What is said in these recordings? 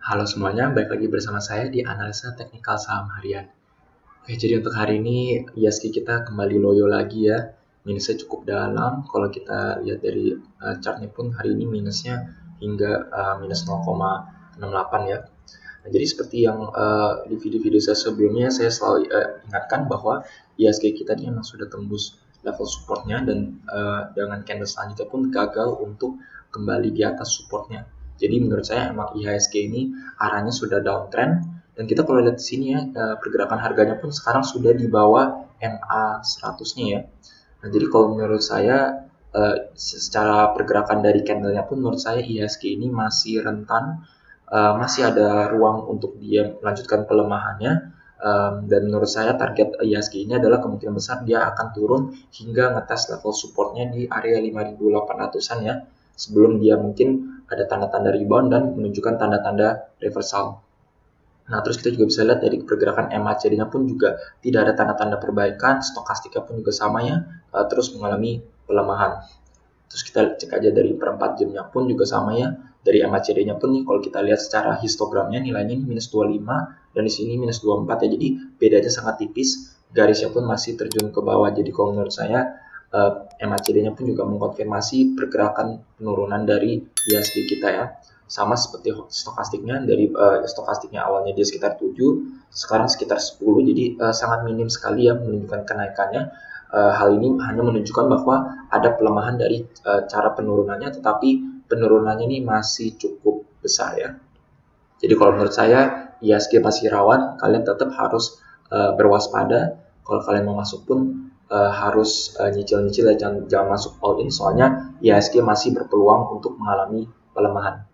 Halo semuanya, balik lagi bersama saya di Analisa Teknikal Saham Harian. Oke, jadi untuk hari ini IHSG kita kembali loyo lagi ya. Minusnya cukup dalam. Kalau kita lihat dari chartnya pun hari ini minusnya hingga minus 0,68 ya. Nah, jadi seperti yang di video-video saya sebelumnya, saya selalu ingatkan bahwa IHSG kita ini memang sudah tembus level supportnya dan dengan candle selanjutnya pun gagal untuk kembali di atas supportnya. Jadi menurut saya emang IHSG ini arahnya sudah downtrend dan kita kalau lihat di sini ya pergerakan harganya pun sekarang sudah di bawah MA 100-nya ya. Nah, jadi kalau menurut saya secara pergerakan dari candlenya pun menurut saya IHSG ini masih rentan, masih ada ruang untuk dia melanjutkan pelemahannya. Dan menurut saya target IHSG ini adalah kemungkinan besar dia akan turun hingga ngetes level supportnya di area 5.800-an ya, sebelum dia mungkin ada tanda-tanda rebound dan menunjukkan tanda-tanda reversal. Nah, terus kita juga bisa lihat dari pergerakan MACD-nya pun juga tidak ada tanda-tanda perbaikan, stokastiknya pun juga sama ya, terus mengalami pelemahan. Terus kita cek aja dari per 4 jamnya pun juga sama ya, dari MACD-nya pun nih kalau kita lihat secara histogramnya nilainya ini minus 25 dan di sini minus 24 ya, jadi bedanya sangat tipis, garisnya pun masih terjun ke bawah. Jadi kalau menurut saya MACD-nya pun juga mengkonfirmasi pergerakan penurunan dari IHSG kita ya. Sama seperti stokastiknya, dari stokastiknya awalnya dia sekitar 7, sekarang sekitar 10, jadi sangat minim sekali ya menunjukkan kenaikannya. Hal ini hanya menunjukkan bahwa ada pelemahan dari cara penurunannya, tetapi penurunannya ini masih cukup besar ya. Jadi kalau menurut saya IHSG masih rawan, kalian tetap harus berwaspada. Kalau kalian mau masuk pun harus nyicil-nyicil ya, jangan masuk all in, soalnya IHSG masih berpeluang untuk mengalami pelemahan.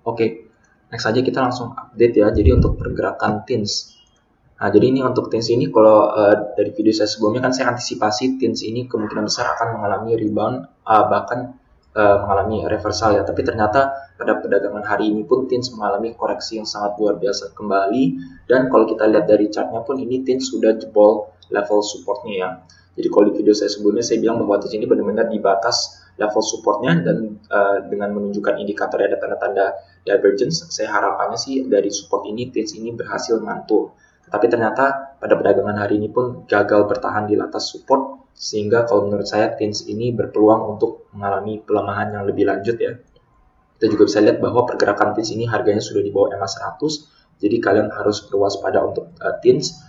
Oke, next aja kita langsung update ya. Jadi untuk pergerakan TINS. Nah, jadi ini untuk TINS ini kalau dari video saya sebelumnya kan saya antisipasi TINS ini kemungkinan besar akan mengalami rebound, bahkan mengalami reversal ya. Tapi ternyata pada perdagangan hari ini pun TINS mengalami koreksi yang sangat luar biasa kembali. Dan kalau kita lihat dari chartnya pun ini TINS sudah jebol level supportnya ya. Jadi kalau di video saya sebelumnya saya bilang bahwa TINS ini benar-benar di batas level supportnya dan dengan menunjukkan indikator ada tanda-tanda divergence, saya harapannya sih dari support ini TINS ini berhasil mantul. Tetapi ternyata pada perdagangan hari ini pun gagal bertahan di atas support, sehingga kalau menurut saya TINS ini berpeluang untuk mengalami pelemahan yang lebih lanjut ya. Kita juga bisa lihat bahwa pergerakan TINS ini harganya sudah di bawah MA 100, jadi kalian harus berwaspada untuk TINS.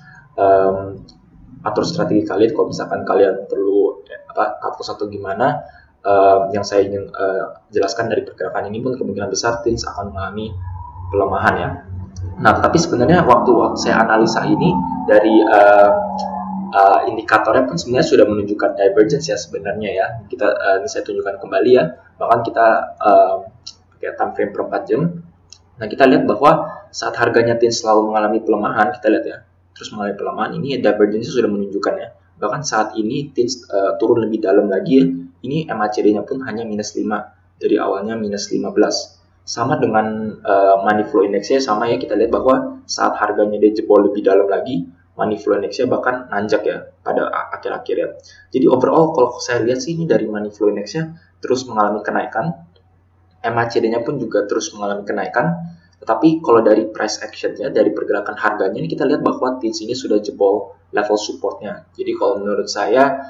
Atur strategi kalian kalau misalkan kalian perlu cut loss atau gimana. Yang saya ingin jelaskan dari pergerakan ini pun kemungkinan besar TINS akan mengalami pelemahan ya. Nah, tetapi sebenarnya waktu saya analisa ini dari indikatornya pun sebenarnya sudah menunjukkan divergence ya sebenarnya ya. Ini saya tunjukkan kembali ya. Bahkan kita pakai time frame per 4 jam. Nah, kita lihat bahwa saat harganya TINS selalu mengalami pelemahan, kita lihat ya, terus mengalami pelemahan, ini divergence sudah menunjukkan ya. Bahkan saat ini TINS turun lebih dalam lagi ya. Ini MACD-nya pun hanya minus 5 dari awalnya minus 15. Sama dengan money flow index-nya sama ya, kita lihat bahwa saat harganya dia jebol lebih dalam lagi, money flow index-nya bahkan nanjak ya pada akhir-akhir ya. Jadi overall kalau saya lihat sih ini dari money flow index-nya terus mengalami kenaikan, MACD-nya pun juga terus mengalami kenaikan. Tetapi kalau dari price action-nya, dari pergerakan harganya ini kita lihat bahwa TINS ini sudah jebol level support-nya. Jadi kalau menurut saya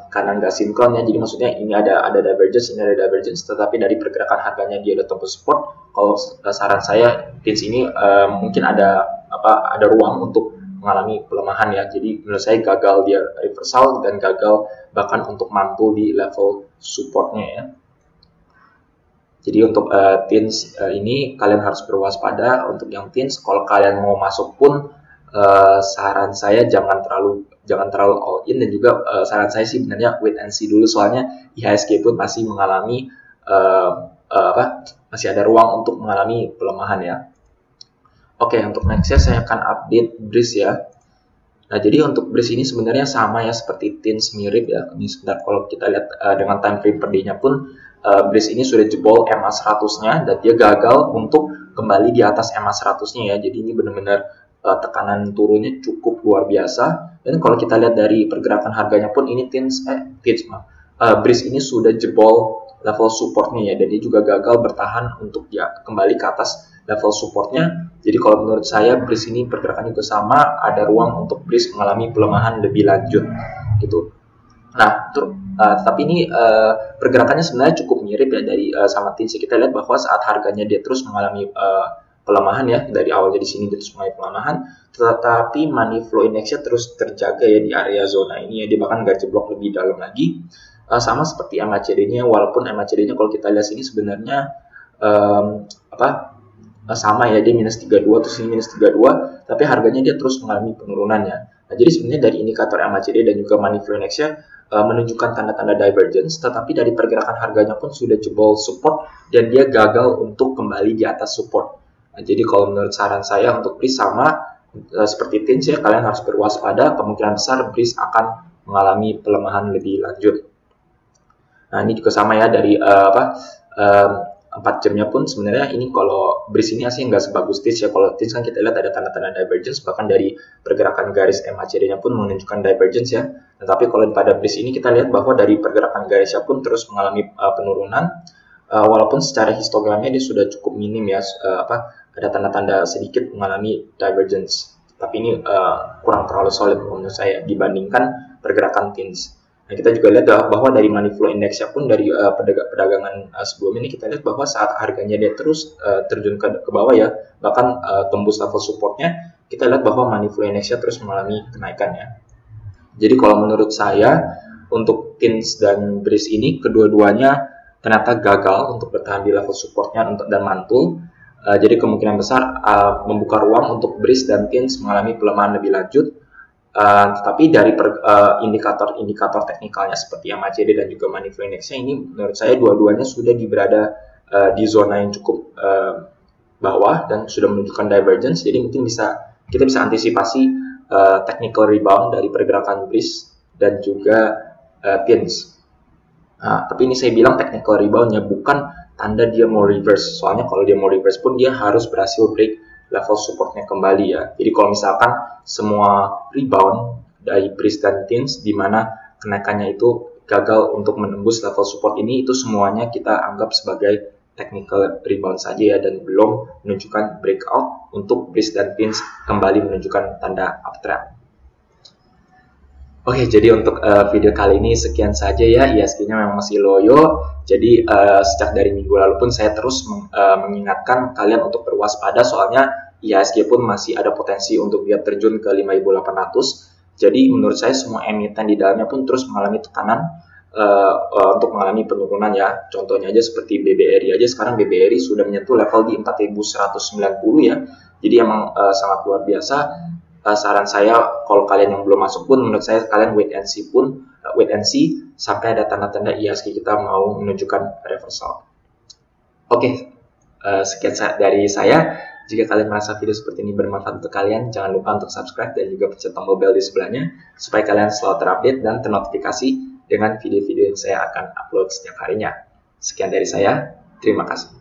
karena nggak sinkron ya, jadi maksudnya ini ada divergence, ini ada divergence, tetapi dari pergerakan harganya dia udah tembus support. Kalau saran saya TINS ini mungkin ada ruang untuk mengalami pelemahan ya. Jadi menurut saya gagal dia reversal dan gagal bahkan untuk mantul di level supportnya ya. Jadi untuk TINS ini kalian harus berwaspada. Untuk yang TINS kalau kalian mau masuk pun saran saya jangan terlalu all in, dan juga saran saya sih sebenarnya wait and see dulu, soalnya IHSG pun masih mengalami masih ada ruang untuk mengalami pelemahan ya. Oke, untuk nextnya saya akan update BRIS ya. Nah, jadi untuk BRIS ini sebenarnya sama ya seperti TINS, mirip ya. Ini sebentar kalau kita lihat dengan time frame per day-nya pun BRIS ini sudah jebol MA 100-nya dan dia gagal untuk kembali di atas MA 100-nya ya. Jadi ini benar-benar tekanan turunnya cukup luar biasa. Dan kalau kita lihat dari pergerakan harganya pun ini BRIS ini sudah jebol level supportnya ya, dan dia juga gagal bertahan untuk ya kembali ke atas level supportnya. Jadi kalau menurut saya BRIS ini pergerakannya juga sama, ada ruang untuk BRIS mengalami pelemahan lebih lanjut gitu. Nah, tapi ini pergerakannya sebenarnya cukup mirip ya dari sama TINS. Kita lihat bahwa saat harganya dia terus mengalami pelemahan ya, dari awalnya di sini terus mengalami pelemahan, tetapi money flow indexnya terus terjaga ya di area zona ini ya, dia bahkan nggak jeblok lebih dalam lagi. Sama seperti MACD-nya, walaupun MACD-nya kalau kita lihat sini sebenarnya sama ya, dia minus 32 terus ini minus 32, tapi harganya dia terus mengalami penurunan ya. Nah, jadi sebenarnya dari indikator MACD dan juga money flow indexnya menunjukkan tanda-tanda divergence, tetapi dari pergerakan harganya pun sudah jebol support dan dia gagal untuk kembali di atas support. Nah, jadi kalau menurut saran saya untuk BRIS sama seperti TINS ya, kalian harus berwaspada, kemungkinan besar BRIS akan mengalami pelemahan lebih lanjut. Nah, ini juga sama ya dari 4 jamnya pun sebenarnya ini kalau BRIS ini aslinya nggak sebagus TINS ya. Kalau TINS kan kita lihat ada tanda-tanda divergence, bahkan dari pergerakan garis MACD-nya pun menunjukkan divergence ya. Tetapi kalau pada BRIS ini kita lihat bahwa dari pergerakan garisnya pun terus mengalami penurunan, walaupun secara histogramnya dia sudah cukup minim ya, ada tanda-tanda sedikit mengalami divergence. Tapi ini kurang terlalu solid menurut saya dibandingkan pergerakan TINS. Nah, kita juga lihat bahwa dari money flow indexnya pun dari perdagangan sebelumnya ini kita lihat bahwa saat harganya dia terus terjun ke bawah ya, bahkan tembus level supportnya, kita lihat bahwa money flow indexnya terus mengalami kenaikan ya. Jadi kalau menurut saya untuk TINS dan BRIS ini kedua-duanya ternyata gagal untuk bertahan di level supportnya dan mantul. Jadi kemungkinan besar membuka ruang untuk BRIS dan TINS mengalami pelemahan lebih lanjut. Tetapi dari indikator-indikator teknikalnya seperti MACD dan juga money flow indexnya ini menurut saya dua-duanya sudah berada di zona yang cukup bawah dan sudah menunjukkan divergence. Jadi mungkin kita bisa antisipasi technical rebound dari pergerakan BRIS dan juga TINS. Nah, tapi ini saya bilang technical reboundnya bukan tanda dia mau reverse. Soalnya kalau dia mau reverse pun dia harus berhasil break level supportnya kembali ya. Jadi kalau misalkan semua rebound dari BRIS dan TINS di mana kenaikannya itu gagal untuk menembus level support ini, itu semuanya kita anggap sebagai technical rebound saja ya, dan belum menunjukkan breakout untuk BRIS dan TINS kembali menunjukkan tanda uptrend. Oke, jadi untuk video kali ini sekian saja ya. ISG-nya memang masih loyo. Jadi sejak dari minggu lalu pun saya terus mengingatkan kalian untuk berwaspada, soalnya ISG pun masih ada potensi untuk dia terjun ke 5.800. Jadi menurut saya semua emiten di dalamnya pun terus mengalami tekanan untuk mengalami penurunan ya. Contohnya aja seperti BBRI aja, sekarang BBRI sudah menyentuh level di 4.190 ya. Jadi emang sangat luar biasa. Saran saya kalau kalian yang belum masuk pun menurut saya kalian wait and see sampai ada tanda-tanda ISG kita mau menunjukkan reversal. Oke, sekian dari saya. Jika kalian merasa video seperti ini bermanfaat untuk kalian, jangan lupa untuk subscribe dan juga pencet tombol bell di sebelahnya supaya kalian selalu terupdate dan ternotifikasi dengan video-video yang saya akan upload setiap harinya. Sekian dari saya, terima kasih.